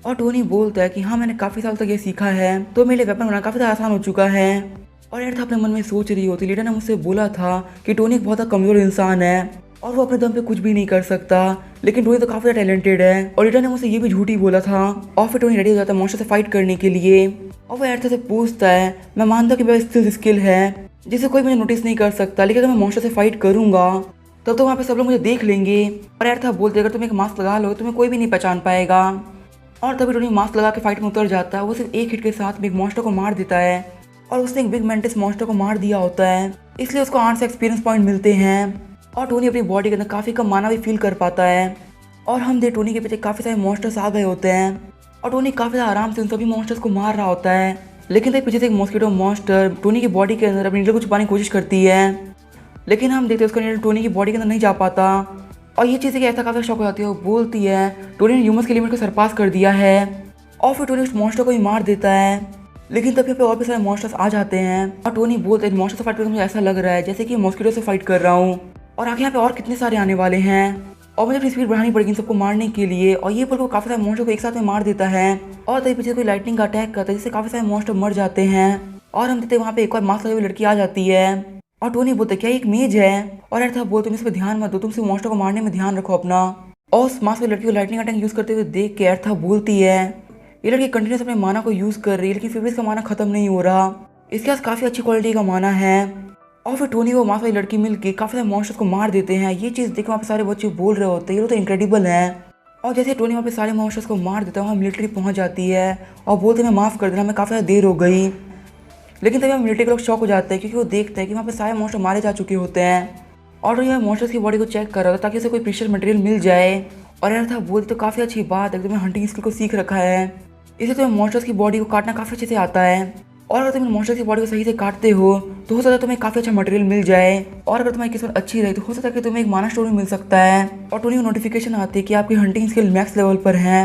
और टोनी बोलता है कि हाँ मैंने काफी साल तक ये सीखा है तो मेरे लिए वेपन बनाना काफी ज्यादा आसान हो चुका है। और अर्था अपने मन में सोच रही होती लीडर ने मुझसे बोला था कि टोनी एक बहुत कमजोर इंसान है और वो अपने दम पे कुछ भी नहीं कर सकता, लेकिन टोनी तो काफी ज्यादा टैलेंटेड है, और लीडर ने मुझसे ये भी झूठी बोला था। और फिर टोनी रेडी हो जाता है मॉन्स्टर से फाइट करने के लिए, और वो अर्था से पूछता है मैं मानता कि मेरा स्किल है जिसे कोई मुझे नोटिस नहीं कर सकता, लेकिन अगर मैं मॉन्स्टर से फाइट करूंगा तब तो वहाँ पे सब लोग मुझे देख लेंगे। और अर्था बोलते अगर तुम एक मास्क लगा लो तुम्हें कोई भी नहीं पहचान पाएगा। और तभी टोनी मास्क लगा के फाइट में उतर जाता है, वो सिर्फ एक हिट के साथ में एक मॉन्स्टर को मार देता है, और उसने एक बिग मेंटिस मॉन्स्टर को मार दिया होता है, इसलिए उसको 8 से एक्सपीरियंस पॉइंट मिलते हैं। और टोनी अपनी बॉडी के अंदर काफ़ी कम माना भी फील कर पाता है, और हम देख टोनी के पीछे काफ़ी सारे मॉन्स्टर्स आ गए होते हैं, और टोनी काफ़ी ज़्यादा आराम से उन सभी मॉन्स्टर्स को मार रहा होता है। लेकिन तभी पीछे से एक मॉस्किटो मॉन्स्टर टोनी की बॉडी के अंदर अपनी नीडल को छुपाने की कोशिश करती है, लेकिन हम देखते हैं उसका नीडल टोनी की बॉडी के अंदर नहीं जा पाता, और ये चीज़ ऐसा काफ़ी शौक हो जाती है। वो बोलती है टोनी ने ह्यूमंस की लिमिट को सरपास कर दिया है, और फिर टोनी उस मॉन्स्टर को ही मार देता है। लेकिन तब यहाँ पे और भी सारे मॉन्स्टर्स आ जाते हैं, और टोनी बोलते हैं मॉन्स्टर से फाइट करके मुझे ऐसा लग रहा है जैसे कि मॉस्किटो से फाइट कर रहा हूँ, और आगे यहाँ पे और कितने सारे आने वाले हैं और मुझे अपनी स्पीड बढ़ानी पड़ेगी इन सबको मारने के लिए। और ये बोल को काफ़ी सारे मॉन्स्टर को एक साथ में मार देता है, और तभी पीछे कोई लाइटनिंग का अटैक करता है जिससे काफ़ी सारे मॉन्स्टर मर जाते हैं। और हम देखते हैं वहाँ पे एक और मास्क लगी हुई लड़की आ जाती है, और टोनी बोलते क्या एक मेज है, और अर्था बोलते तुम इस पर ध्यान मत दो, तुम सिर्फ मॉन्स्टर को मारने में ध्यान रखो अपना। और उस मास्क लड़की को लाइटनिंग अटैक यूज़ करते हुए देख के अर्था बोलती है ये लड़की कंटिन्यूस अपने माना को यूज़ कर रही है लेकिन फिर भी इसका माना खत्म नहीं हो रहा, इसके पास काफ़ी अच्छी क्वालिटी का माना है। और फिर टोनी वो मास्क वाली लड़की मिलकर काफ़ी सारे मॉन्स्टर्स को मार देते हैं। ये चीज़ देख वहाँ पे सारे बच्चे बोल रहे होते हैं ये तो इनक्रेडिबल है। और जैसे टोनी वहाँ पे सारे मॉन्स्टर्स को मार देता है वहाँ मिलिट्री पहुँच जाती है और बोलते मैं माफ़ कर देना, मैं काफ़ी ज़्यादा देर हो गई। लेकिन तभी मिलिट्री के लोग शॉक हो जाते हैं क्योंकि वो देखते हैं कि वहाँ पे सारे मॉन्स्टर मारे जा चुके होते हैं, और ये मॉन्स्टर्स की बॉडी को चेक कर रहा था ताकि उसे कोई प्रीशियस मटेरियल मिल जाए। और यार था बोलते तो काफ़ी अच्छी बात है, तुम्हें हंटिंग स्किल को सीख रखा है, इसे तुम्हें मॉन्स्टर्स की बॉडी को काटना काफ़ी अच्छे से आता है। और अगर तुम मॉन्स्टर की बॉडी को सही से काटते हो तो हो सकता है तुम्हें काफी अच्छा मटेरियल मिल जाए, और अगर तुम्हारी किस्मत अच्छी रही तो हो सकता है कि तुम्हें एक माना स्टोन मिल सकता है। और टोनी को नोटिफिकेशन आती है कि आपकी हंटिंग स्किल मैक्स लेवल पर है।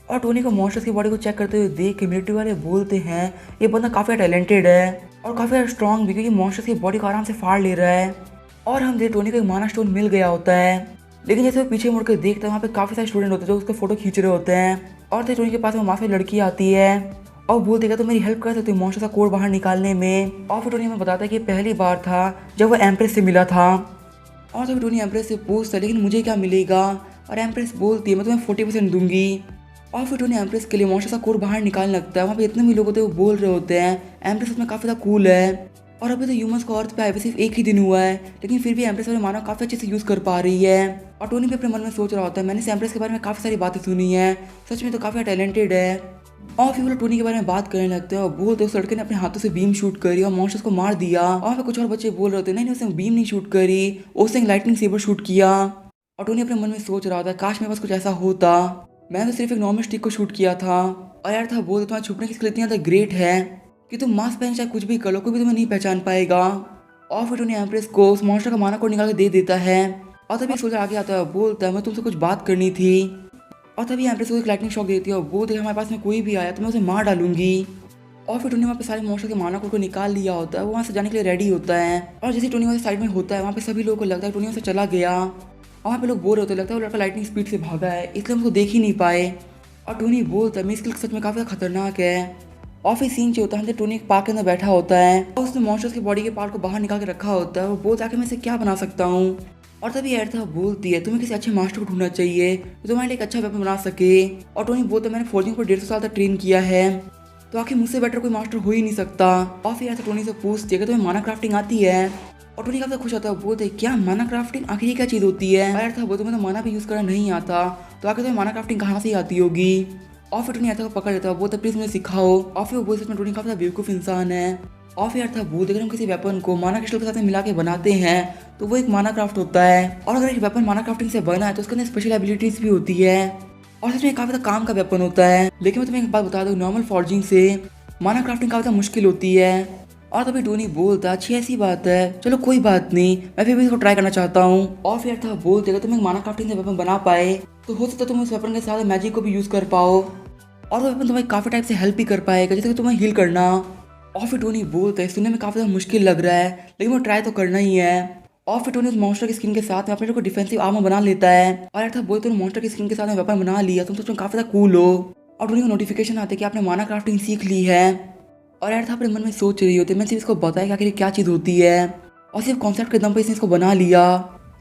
और टोनी को मॉन्स्टर्स की बॉडी को चेक करते हुए देख के मिलिट्री वाले बोलते हैं ये बंदा काफी टैलेंटेड है और काफी स्ट्रॉन्ग भी, क्योंकि मॉन्स्टर्स की बॉडी को आराम से फाड़ ले रहा है। और हम देख टोनी को एक माना स्टोन मिल गया होता है, लेकिन जैसे वो पीछे मुड़ कर देखता है वहाँ पे काफी सारे स्टूडेंट होते हैं जो उसका फोटो खींच रहे होते हैं। और फिर टोनी के पास में मास्क वाली लड़की आती है और बोलती है तो मेरी हेल्प कर सकती हो मॉन्स्टर का कोड बाहर निकालने में। और फिर टोनी हमें बताता है कि पहली बार था जब वो एम्प्रेस से मिला था। और तभी टोनी एम्प्रेस से पूछता है लेकिन मुझे क्या मिलेगा, और एम्प्रेस बोलती है मैं तुम्हें 40% दूंगी। और फिर टोनी एम्प्रेस के लिए मॉन्स्टर का कोड बाहर निकालने लगता है। वहाँ पे इतने भी लोग होते हैं वो बोल रहे होते हैं एम्प्रेस उसमें काफ़ी ज़्यादा कूल है, और अभी तो ह्यूमंस को अर्थ पे आए सिर्फ एक ही दिन हुआ है, लेकिन फिर भी एम्प्रेस वाले मानव काफ़ी अच्छे से यूज़ कर पा रही है। और टोनी भी अपने मन में सोच रहा होता है मैंने इस एम्प्रेस के बारे में काफ़ी सारी बातें सुनी है, सच में तो काफ़ी टैलेंटेड है। और फिर वो टोनी के बारे में बात करने लगते हैं और बोलते उस लड़के ने अपने हाथों से बीम शूट करी और मॉन्स्टर्स को मार दिया। और फिर कुछ और बच्चे बोल रहे होते नहीं उसने बीम नहीं शूट करी, उसने लाइटनिंग सेबर शूट किया। और टोनी अपने मन में सोच रहा था काश मेरे पास कुछ ऐसा होता, मैंने तो सिर्फ एक नॉर्मल स्टिक को शूट किया था। और यार था बोलते तुम्हारा छुपने की स्किल इतनी ज़्यादा ग्रेट है कि तुम मास्क पहन चाहे कुछ भी कर लो कोई भी तुम्हें नहीं पहचान पाएगा। और फिर टोनी एम्प्रेस को उस मॉन्स्टर का माना कोड निकाल के दे देता है। और तभी सोल्जर आगे आता है बोलता है मैं तुमसे कुछ बात करनी थी। और तभी एम्प्रेस को एक लाइटनिंग शॉक देती है और बोलते हमारे पास में कोई भी आया तो मैं उसे मार डालूंगी। और फिर टोनी वहाँ पे सारे मॉन्स्टर के माना कोड को निकाल लिया होता है, वो वहाँ से जाने के लिए रेडी होता है। और जैसे टोनी वहाँ से साइड में होता है वहाँ पे सभी लोगों को लगता है टोनी वहाँ से चला गया। और वहाँ पे लोग बोल रहे होते लगता है वो लड़का लाइटनिंग स्पीड से भागा है इसलिए हम उसको देख ही नहीं पाए। और टोनी बोलता है मेरी स्किल सच में काफ़ी खतरनाक है। और फिर सीन जो होता है टोनी एक पार्क के अंदर बैठा होता है और उसने मॉन्स्टर्स की बॉडी के पार्ट को बाहर निकाल के रखा होता है। वो बोलता है कि मैं इसे क्या बना सकता हूँ। और तभी एर्था बोलती है तुम्हें किसी अच्छे मास्टर को ढूंढना चाहिए जो तुम्हारे लिए एक अच्छा वेपन बना सके। और टोनी बोलता है मैंने फोर्जिंग को 150 साल तक ट्रेन किया है तो आखिर मुझसे बेटर कोई मास्टर हो ही नहीं सकता। और फिर एर्था टोनी से पूछती है कि तुम्हें माना क्राफ्टिंग आती है। और टोनी काफी खुश होता है, बोलते हैं क्या माना क्राफ्टिंग आखिर ये क्या चीज़ होती है। और एर्था बोलते तुम्हें तो माना भी यूज़ करना नहीं आता तो आखिर तुम्हें माना क्राफ्टिंग कहाँ से आती होगी। और फिर टोनी एर्था को पकड़ लेता है, बोलता प्लीज मुझे सिखाओ। और फिर वो बोलते हैं टोनी काफी बेवकूफ इंसान है। और फिर एर्था बोलते अगर हम किसी वेपन को माना क्रिस्टल के साथ में मिला के बनाते हैं तो वो एक माना क्राफ्ट होता है, और अगर एक वेपन माना क्राफ्टिंग से बना है तो उसके अंदर स्पेशल एबिलिटीज भी होती है और सच में काफी काम का वेपन होता है। लेकिन मैं तुम्हें एक बात बता दूं नॉर्मल फॉर्जिंग से माना क्राफ्टिंग काफी मुश्किल होती है। और तभी टोनी बोलता अच्छी ऐसी बात है चलो कोई बात नहीं मैं फिर भी इसको ट्राई करना चाहता हूँ। और फिर एर्था बोलते अगर तुम एक माना क्राफ्टिंग से वेपन बना पाए तो हो सकता है तुम उस वेपन के साथ मैजिक को भी यूज कर पाओ और वो वेपन तुम्हें काफी टाइप से हेल्प भी कर पाएगा जैसे कि तुम्हें हील करना। और फिर टोनी बोलता है सुनने में काफी ज़्यादा मुश्किल लग रहा है लेकिन वो ट्राई तो करना ही है। और फिर टोनी उस मॉन्स्टर की स्किन के साथ में अपने को डिफेंसिव आर्मर बना लेता है। और एर्था बोलते हो मॉन्स्टर की स्किन के साथ में वेपन बना लिया तुम तो काफी ज़्यादा कूल हो। और टोनी को नोटिफिकेशन आते कि आपने माना क्राफ्टिंग सीख ली है। और एर्था अपने मन में सोच रही होती है मैं सिर्फ इसको बताया कि आखिर क्या चीज़ होती है, और सिर्फ कॉन्सेप्ट के दम पर इसने इसको बना लिया।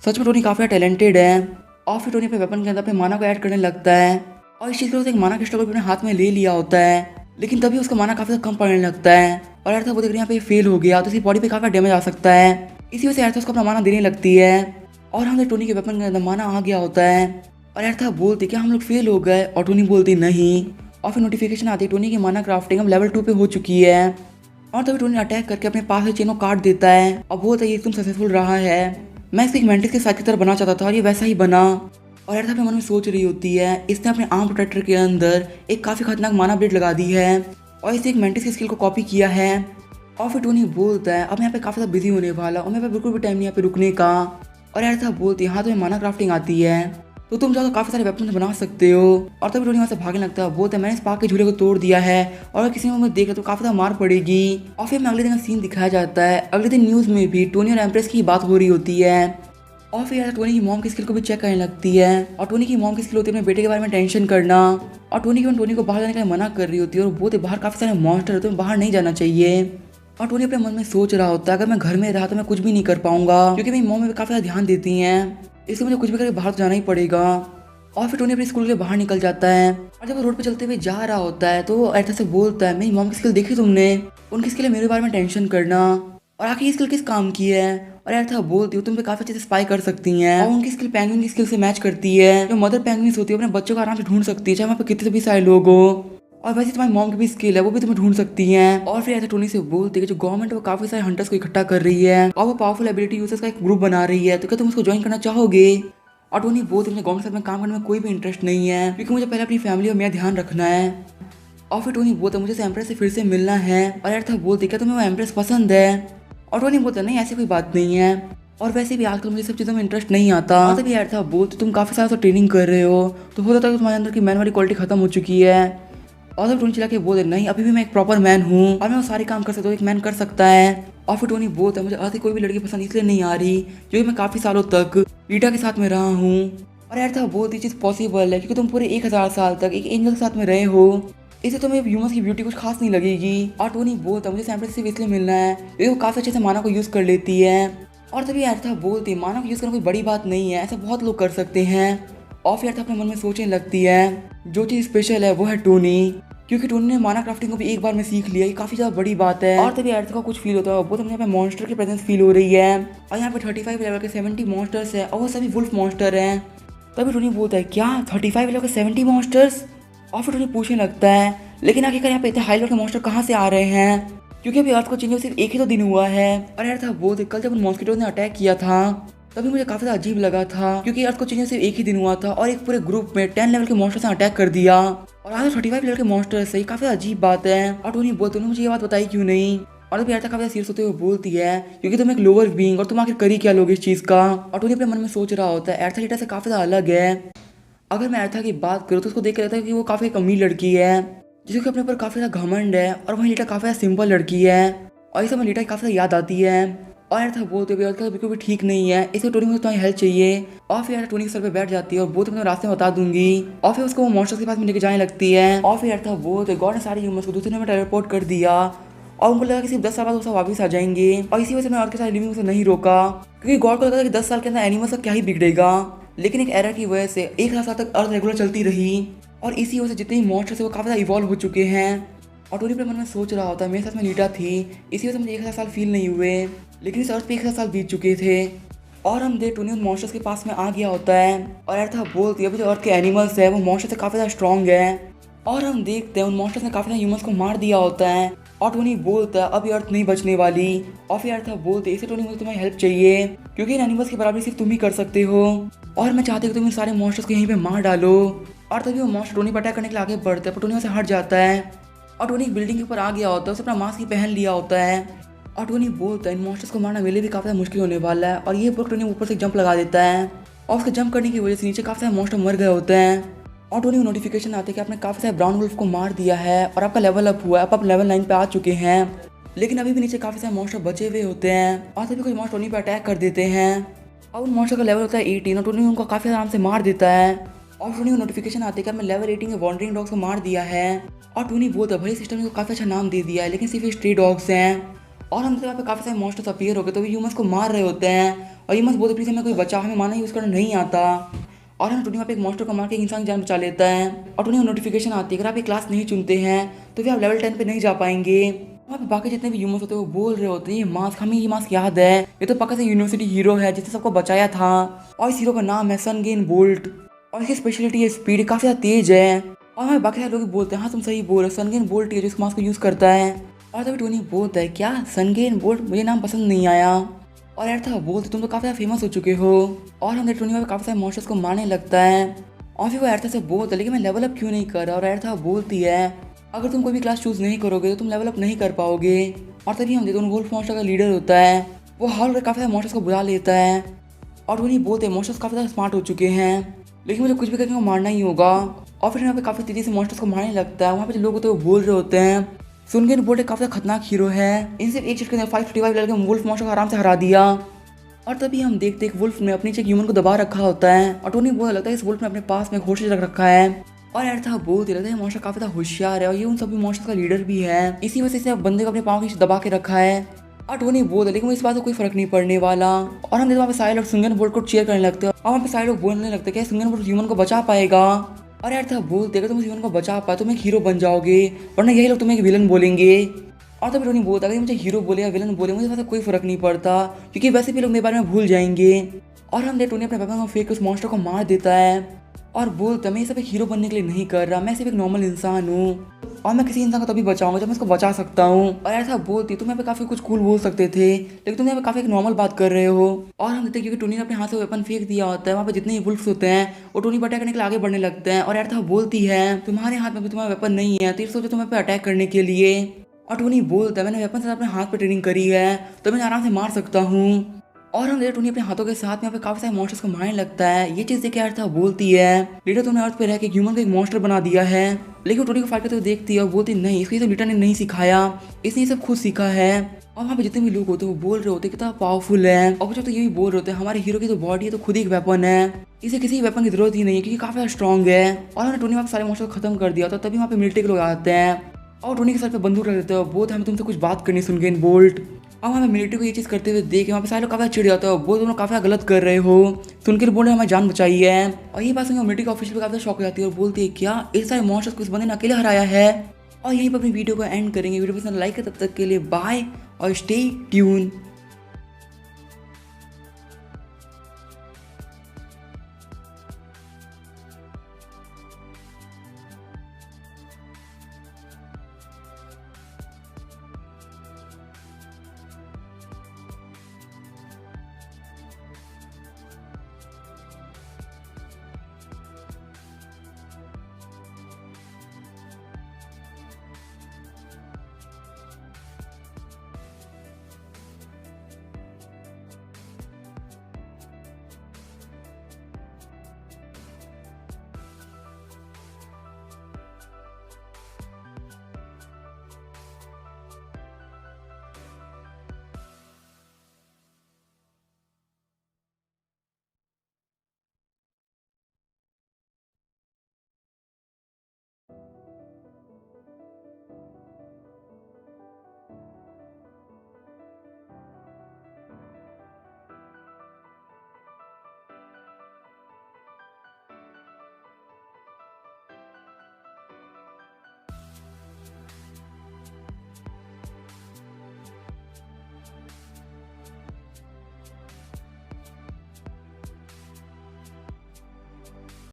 सच में टोनी काफ़ी टैलेंटेड है। और फिर टोनी अपने वेपन के अंदर अपने माना को ऐड करने लगता है और इस चीज़ को एक माना क्रिस्टल को अपने हाथ में ले लिया होता है, लेकिन तभी उसका माना काफ़ी कम पड़ने लगता है। और एर्था वो देख रही यहाँ पे फेल हो गया तो इसकी बॉडी पे काफ़ी डैमेज आ सकता है, इसी वजह से एर्था उसको अपना माना देने लगती है। और हमने टोनी के वेपन के अंदर माना आ गया होता है। और एर्था बोलती क्या हम लोग फेल हो गए, और टोनी बोलती नहीं। और फिर नोटिफिकेशन आती है टोनी की माना क्राफ्टिंग अब लेवल 2 पे हो चुकी है। और तभी टोनी अटैक करके अपने पास से चेन को काट देता है और बोलता है ये तुम सक्सेसफुल रहा है, मैं इसको एक मेंटिस के साथ की तरह बना चाहता था और ये वैसा ही बना। और एर्था अपने मन में सोच रही होती है इसने अपने आर्म प्रोटेक्टर के अंदर एक काफ़ी खतरनाक माना ब्लेड लगा दी है और इसने एक मेंटिस की स्किल को कॉपी किया है। और फिर टोनी बोलता है अब मैं यहाँ पे काफ़ी ज़्यादा बिजी होने वाला और मेरे पास बिल्कुल भी टाइम नहीं यहाँ पे रुकने का। और एर्था बोलती है हाँ तुम्हें माना क्राफ्टिंग आती है तो तुम जाकर काफ़ी सारे वेपन बना सकते हो। और तभी टोनी वहाँ से भागने लगता है, बोलता है मैंने इस पार्क के झूले को तोड़ दिया है और अगर किसी ने मुझे देखा तो काफ़ी ज़्यादा मार पड़ेगी। और फिर अगले दिन का सीन दिखाया जाता है, अगले दिन न्यूज़ में भी टोनी और एम्प्रेस की बात हो रही होती है। और फिर यार टोनी की मॉम की स्किल को भी चेक करने लगती है और टोनी की मॉम की स्किल होती है अपने बेटे के बारे में टेंशन करना। और टोनी को बाहर जाने का मना कर रही होती है और बोलते बाहर काफ़ी सारे मॉन्स्टर होते हैं बाहर नहीं जाना चाहिए। और टोनी अपने मन में सोच रहा होता है अगर मैं घर में रहा तो मैं कुछ भी नहीं कर पाऊंगा क्योंकि मेरी मॉम में काफ़ी ज़्यादा ध्यान देती हैं, इसलिए मुझे कुछ भी करके बाहर जाना ही पड़ेगा। और फिर टोनी अपने स्कूल के बाहर निकल जाता है और जब वो रोड पे चलते हुए जा रहा होता है तो वो एर्था से बोलता है मेरी मॉम की स्किल देखी तुमने, उनकी स्किल है मेरे बारे में टेंशन करना और आखिर ये स्किल किस काम की है। और एर्था बोलती हूँ तुम पे काफी अच्छे से स्पाई कर सकती हैं और उनकी स्किल पेंगुइन की स्किल से मैच करती है। जो मदर पेंगुइन होती है अपने बच्चों को आराम से ढूंढ सकती है चाहे वहाँ पे कितने भी सारे लोग हो, और वैसे तुम्हारी मॉम की भी स्किल है वो भी तुम्हें ढूंढ सकती हैं। और फिर ऐसा टोनी से बोलती है कि जो गवर्नमेंट वो काफी सारे हंटर्स को इकट्ठा कर रही है और वो पावरफुल एबिलिटी यूजर्स का एक ग्रुप बना रही है तो क्या तुम उसको ज्वाइन करना चाहोगे। और टोनी बोलती है मुझे गवर्नमेंट के साथ में काम करने में कोई भी इंटरेस्ट नहीं है क्योंकि मुझे पहले अपनी फैमिली और मेरा ध्यान रखना है। और फिर टोनी बोलता मुझे एम्प्रेस से फिर से मिलना है। और अर्थ बोलती क्या तुम्हें वो एम्प्रेस पसंद है? और टोनी बोलता नहीं ऐसी कोई बात नहीं है, और वैसे भी आजकल मुझे सब चीज़ों में इंटरेस्ट नहीं आता। और तभी अर्थ बोलते तुम काफ़ी सारा तो ट्रेनिंग कर रहे हो, तो हो सकता है तुम्हारे अंदर की मैन वाली क्वालिटी खत्म हो चुकी है। और तब टोनी चिल्ला के बोलते नहीं अभी भी मैं एक प्रॉपर मैन हूँ और मैं वो सारे काम कर सकता हूँ, एक मैन कर सकता है। और फिर टोनी बोलता है मुझे अर्थ कोई भी लड़की पसंद इसलिए नहीं आ रही क्योंकि मैं काफ़ी सालों तक रीटा के साथ में रहा हूँ। और अर्थ बहुत ही चीज़ पॉसिबल है क्योंकि तुम पूरे 1000 साल तक एक एंजल के साथ में रहे हो, इससे तुम्हें ह्यूमंस की ब्यूटी कुछ खास नहीं लगेगी। और टोनी बोलता मुझे सैम्पल सिर्फ इसलिए मिलना है क्योंकि वो काफ़ी अच्छे से मानव को यूज़ कर लेती है। और तभी अर्थ बोलती मानव को यूज़ करना कोई बड़ी बात नहीं है, ऐसा बहुत लोग कर सकते हैं। और फिर अर्थ अपने मन में सोचने लगती है जो चीज़ स्पेशल है वो है टोनी, क्योंकि टोनी ने माना क्राफ्टिंग को भी एक बार में सीख लिया, ये काफ़ी ज़्यादा बड़ी बात है। और तभी अर्थ का कुछ फील होता है, बहुत हमें यहाँ पे मॉन्स्टर की प्रेजेंस फील हो रही है। और यहाँ पे 35 लेवल के 70 मॉन्स्टर्स है और वो सभी वुल्फ मॉन्स्टर हैं। तभी टोनी बोलता है क्या 35 लेवल के 70 मॉन्स्टर्स? और फिर टोनी पूछने लगता है लेकिन आखिरकार यहाँ पे इतने हाई लेवल के मॉन्स्टर कहाँ से आ रहे हैं, क्योंकि अभी अर्थ को चेंज सिर्फ एक ही तो दिन हुआ है। और यार था बोलते कल जब उन मॉस्किटो ने अटैक किया था तभी मुझे काफी ज़्यादा अजीब लगा था, क्योंकि अर्थ को चेंज सिर्फ एक ही दिन हुआ था और एक पूरे ग्रुप में 10 लेवल के मॉन्स्टर्स ने अटैक कर दिया और आज 35 लेवल के मॉन्स्टर्स है, काफी अजीब बात है। और टोनी बोलते उन्होंने मुझे ये बात बताई क्यों नहीं? और तभी अर्थ काफी सीरियस होते हुए बोलती है क्योंकि तुम एक लोअर बीइंग और तुम आखिर करी क्या लोगे इस चीज का। और टोनी अपने मन में सोच रहा होता है अर्था रीटा से काफी ज्यादा अलग है। अगर मैं अर्था की बात करूँ तो उसको देख के लगता है कि वो काफी एक अमीर लड़की है जिसके अपने ऊपर काफी ज्यादा घमंड है, और वहीं लीटा काफी सिंपल लड़की है और इसे लीटा काफी ज्यादा याद आती है। और यार था बोलते हुए अर्थ बिल्कुल भी ठीक नहीं है, इसे टोनी मुझे तुम्हारी हेल्प चाहिए। और फिर यार टोनी के सर पे बैठ जाती है और बोलते मैं रास्ते में बता दूंगी। और फिर उसको वो मॉन्स्टर्स के पास में लेके जाने लगती है। और फिर यार था बोलते गॉड ने सारे ह्यूमंस को दूसरे में टेलीपोर्ट कर दिया और उनको लगा कि सिर्फ 10 साल बाद वो सब वापस आ जाएंगे। और इसी वजह से मैं और के साथ लिविंग से नहीं रोका, क्योंकि गॉड को लगा था कि 10 साल के अंदर एनिमल्स का क्या ही बिगड़ेगा। लेकिन एक एरर की वजह से 1000 साल तक अर्थ रेगुलर चलती रही और इसी वजह से जितने भी मॉन्स्टर्स है वो काफी ज्यादा इवॉल्व हो चुके हैं। और टोनी अपने मन में सोच रहा होता है मेरे साथ में लीटा थी, इसी वजह से मुझे 1000 साल फील नहीं हुए, लेकिन इस अर्थ पे 1000 साल बीत चुके थे। और हम देख टोनी उन मॉन्स्टर्स के पास में आ गया होता है और अर्थ बोलती है अभी जो अर्थ के एनिमल्स है वो मॉन्स्टर से काफी ज्यादा स्ट्रॉन्ग है। और हम देखते हैं उन मॉन्स्टर्स ने काफी ज्यादा ह्यूमंस को मार दिया होता है। और टोनी बोलता है अभी अर्थ नहीं बचने वाली। और फिर अर्थ बोलते इसे टोनी मुझे तुम्हारी हेल्प चाहिए क्योंकि इन एनिमल्स की बराबरी सिर्फ तुम ही कर सकते हो और मैं चाहती हूँ कि तुम इन सारे मॉन्स्टर्स को यहीं पे मार डालो। और तभी वो मॉन्स्टर टोनी पर अटैक करने के लिए आगे बढ़ता है पर टोनी वहाँ से हट जाता है और टोनी बिल्डिंग के ऊपर आ गया होता है, उसे अपना मास्क ही पहन लिया होता है। और टोनी बोलता है इन मॉन्स्टर्स को मारना मेरे लिए भी काफ़ी मुश्किल होने वाला है। और ये टोनी ऊपर से जंप लगा देता है और उसके जंप करने की वजह से नीचे काफ़ी सारे मॉन्स्टर मर गए होते हैं। और टोनी को नोटिफिकेशन आते हैं कि आपने काफ़ी सारे ब्राउन वुल्फ को मार दिया है और आपका लेवल अप हुआ है, आप लेवल 9 पे आ चुके हैं। लेकिन अभी भी नीचे काफ़ी सारे मॉन्स्टर बचे हुए होते हैं और तभी कुछ मॉन्स्टर टोनी पर अटैक कर देते हैं और उन मॉन्स्टर का लेवल होता है 18 और टोनी उनको काफ़ी आराम से मार देता है। और टोनी को नोटिफिकेशन आती है कि मैं लेवल 18 के वॉन्डरिंग डॉग्स को मार दिया है। और टोनी बोलता है भाई सिस्टम ने काफ़ी अच्छा नाम दे दिया है लेकिन सिर्फ स्ट्री डॉग्स हैं। और हम वहाँ पे काफ़ी सारे मॉन्स्टर्स अपीयर हो गए तो ह्यूमंस को मार रहे होते हैं और ह्यूमंस बोलते प्लीज हमें कोई बचा, हमें माना यूज़ करना नहीं आता। और हम टोनी वहाँ पे एक मॉन्स्टर को मार के इंसान की जान बचा लेता है। और टोनी को नोटिफिकेशन आती है अगर आप एक क्लास नहीं चुनते हैं तो फिर आप लेवल 10 पे नहीं जा पाएंगे। वहाँ पे बाकी जितने भी ह्यूमंस होते हैं वो बोल रहे होते हैं ये मास्क, हमें ये मास्क याद है, ये तो पक्का से यूनिवर्सिटी हीरो है जिसने सबको बचाया था और इस हीरो का नाम है सनगेन बोल्ट और इसकी स्पेशलिटी है स्पीड, काफ़ी ज़्यादा तेज है। और हमें बाकी सारे लोग बोलते हैं हाँ तुम सही बोल रहे हो, सनगेन बोल्ट है जो इस मास्क को यूज़ करता है। और तभी टोनी बोलता है क्या सनगेन बोल्ट, मुझे नाम पसंद नहीं आया। और यार था बोलते तुम तो काफ़ी ज़्यादा फेमस हो चुके हो। और हम टोनी में काफ़ी सारे मॉन्स्टर्स को मारने लगता है और फिर वो एर्था से बोलता है लेकिन मैं लेवल अप क्यों नहीं कर रहा। और एर्था बोलती है अगर तुम कोई भी क्लास चूज नहीं करोगे तो तुम लेवल अप नहीं कर पाओगे। और तभी हम देखते हैं वुल्फ मॉन्स्टर का लीडर होता है, वो हॉल में काफ़ी सारे मॉन्स्टर्स को बुला लेता है और टोनी बोलते हैं मॉन्स्टर्स काफ़ी ज़्यादा स्मार्ट हो चुके हैं लेकिन मुझे कुछ भी करके वो मारना ही होगा। और फिर यहाँ पे काफ़ी तेजी से मॉन्स्टर्स को मारने लगता है। वहाँ पे जो लोग होते हैं वो बोल रहे होते हैं सनगेन बोल्ट एक काफ़ी खतरनाक हीरो है, इनसे एक चीज के अंदर 535 लेवल के वुल्फ मॉन्स्टर को आराम से हरा दिया। और तभी हम देखते हैं वुल्फ ने अपने नीचे ह्यूमन को दबा रखा होता है और टोनी बोलने लगता है इस वुल्फ ने अपने पास में घोंसले रख रखा है। और यार था बोलते रहता है मॉन्स्टर काफ़ी ज़्यादा होशियार है और ये उन सभी मॉन्स्टर्स का लीडर भी है, इसी वजह से बंदे को अपने पाँव के नीचे दबा के रखा है। और टोनी बोलते लेकिन इस बात को कोई फर्क नहीं पड़ने वाला। और हम वहाँ पे सारे लोग सनगेन बोल्ट को चीयर करने लगते हैं और वहाँ पे सारे लोग बोलने लगते हैं कि सनगेन बोल्ट ह्यूमन को बचा पाएगा। और यार था बोलते अगर तुम ह्यूमन को बचा पाए तुम एक हीरो बन जाओगे वरना यही लोग तुम्हें एक विलन बोलेंगे। और तभी टोनी बोलता है मुझे हीरो बोले या विलन बोले मुझे वैसे कोई फर्क नहीं पड़ता क्योंकि वैसे भी लोग मेरे बारे में भूल जाएंगे। और हम टोनी अपने पापा को फेंक उस मॉन्स्टर को मार देता है और बोलता मैं ये सब एक हीरो बनने के लिए नहीं कर रहा, मैं सिर्फ एक नॉर्मल इंसान हूँ। और मैं किसी इंसान को तभी बचाऊंगा जब मैं उसको बचा सकता हूँ। और ऐसा बोलती तुम यहाँ पे काफी कुछ कूल बोल सकते थे, लेकिन तुम यहाँ पे काफी एक नॉर्मल बात कर रहे हो। और हम देखते हैं क्योंकि टोनी ने अपने हाथ से वेपन फेंक दिया होता है, वहाँ पे जितने वुल्फ्स होते हैं वो टोनी पर अटैक करने के लिए आगे बढ़ने लगते हैं। और एर्था बोलती है तुम्हारे हाथ में भी तुम्हारा वेपन नहीं है, तो सोचो तुम्हें पे अटैक करने के लिए। और टोनी बोलता है मैंने वेपन से अपने हाथ पे ट्रेनिंग करी है, तो मैं आराम से मार सकता हूँ। और हम देखते टोनी अपने हाथों के साथ में यहाँ पे काफी सारे मॉन्स्टर्स को मारने लगता है। ये चीज देख के अर्था बोलती है लीडर तुमने अर्थ पे रह के ह्यूमन को एक मॉन्स्टर बना दिया है। लेकिन टोनी को फाइट करते हुए देखती है और बोलती नहीं, इसको ये सब लीडर ने नहीं सिखाया, इसने ये सब खुद सीखा है। और वहाँ पे जितने भी लोग होते हैं वो बोल रहे होते हैं कितना पावरफुल है। और कुछ तो ये भी बोल रहे होते हैं हमारे हीरो की तो बॉडी है तो खुद ही एक वेपन है, इसे किसी वेपन की जरूरत ही नहीं है क्योंकि काफी स्ट्रॉन्ग है। और हमने टोनी वहाँ पे सारे मॉन्स्टर को खत्म कर दिया था, तभी वहाँ पे मिलिट्री के लोग आते हैं और टोनी के सर पे बंदूक रख देते हैं। बोलते हमें तुमसे कुछ बात करनी सुन गेन बोल्ट। अब हमें मिलिट्री को ये चीज़ करते हुए देखे वहाँ पे सारे लोग काफ़ी चिढ़ जाते हैं, बोल तुम काफ़ी गलत कर रहे हो, सुन के बोल रहे हमारी जान बचाई है। और ये बात सुनकर मिलिट्री का ऑफिसर काफ़ी शॉक हो जाती है और बोलती है क्या इस सारे मॉन्स्टर्स को इस बंदे ने अकेले हराया है। और यहीं पर अपनी वीडियो को एंड करेंगे। वीडियो पसंद लाइक है, तब तक के लिए बाय और स्टे ट्यून।